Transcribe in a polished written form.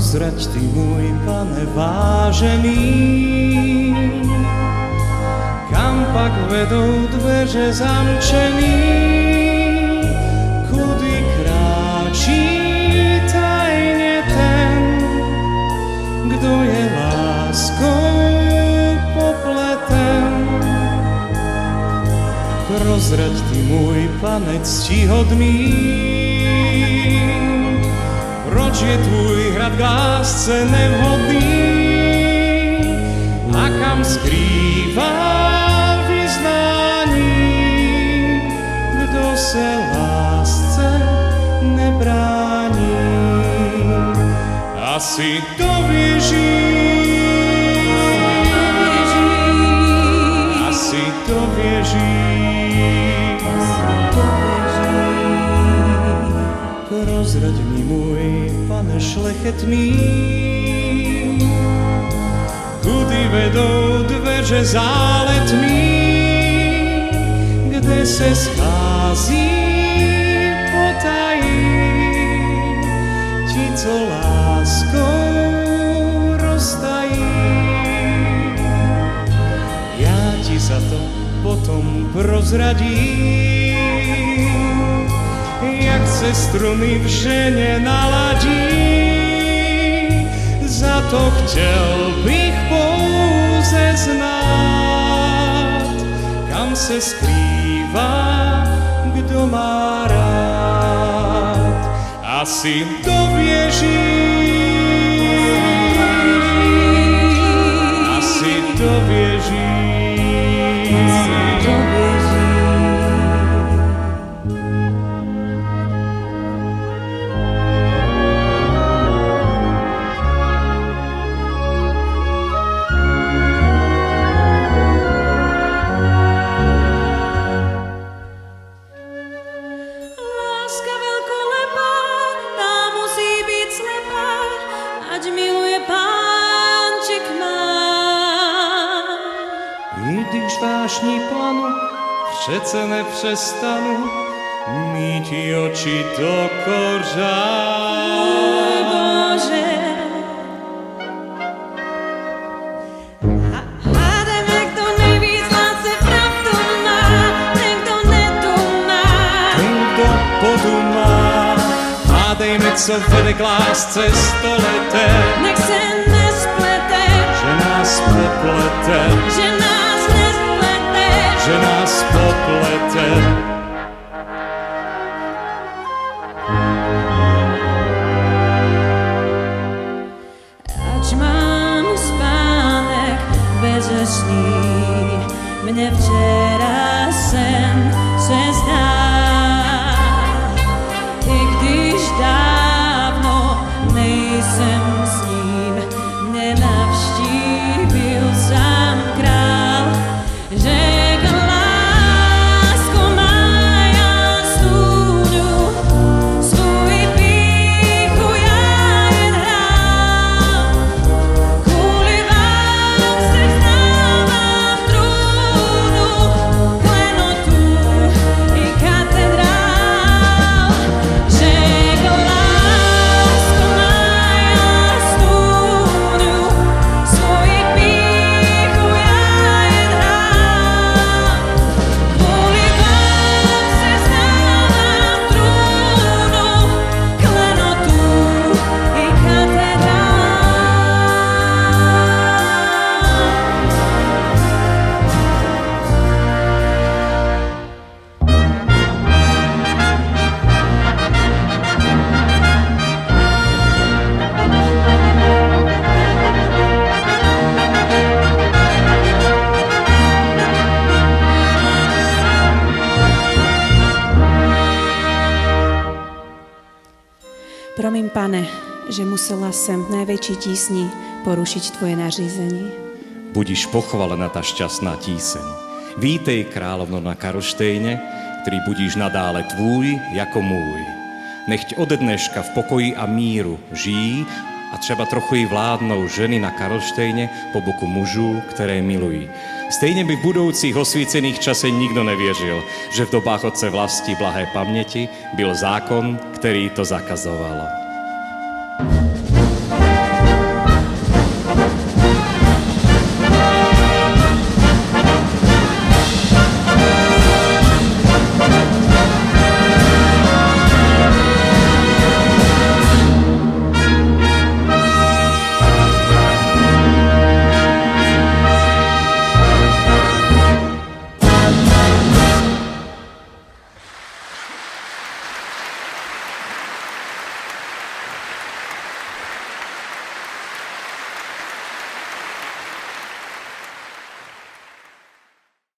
Prozrať ty, môj Pane vážený, kam pak vedou dveře zamčený, kudy kráčí tajne ten, kdo je láskou popleten. Prozrať ty, môj Pane ctihodný, proč je tvůj hrad k lásce nevhodný a kam skrývá vyznání, kdo se lásce nebrání. Asi to věří, asi to věří. Prozrať mi, môj Pane šlechetný, kudy vedou dveře záletmi, kde se schází potají ti, co láskou roztají. Já ti za to potom prozradím, jak se struny v ženě naladí. Za to chtěl bych pouze znát, kam se skrývá, kdo má rád. Asi to věří, asi to věří. Vášní planu, přece nepřestanu mít oči do kořán. Bože, hádejme, kdo nejvíc lásce pravdu má, ten, kdo nedumá, ten, kdo podumá. Hádejme, co vede k lásce stoleté, nech se nesplete, že nás poplete, že nás poplete. Ač mám spánek bezesný, mne včera sen se zdá, i když dávno nejsem s ním, mne navštívil sám král, že Promiň, Pane, že musela sem v najväčšej tísni porušiť Tvoje nařízení. Budiš pochválená tá šťastná tíseň. Vítej, kráľovno na Karlštejne, ktorý budíš nadále tvůj, jako môj. Nechť ode dneška v pokoji a míru žijí a třeba trochu i vládnou ženy na Karlštejne po boku mužů, které milují. Stejně by v budoucích osvícených čase nikdo nevěřil, že v dobách otce vlasti blahé paměti byl zákon, který to zakazoval.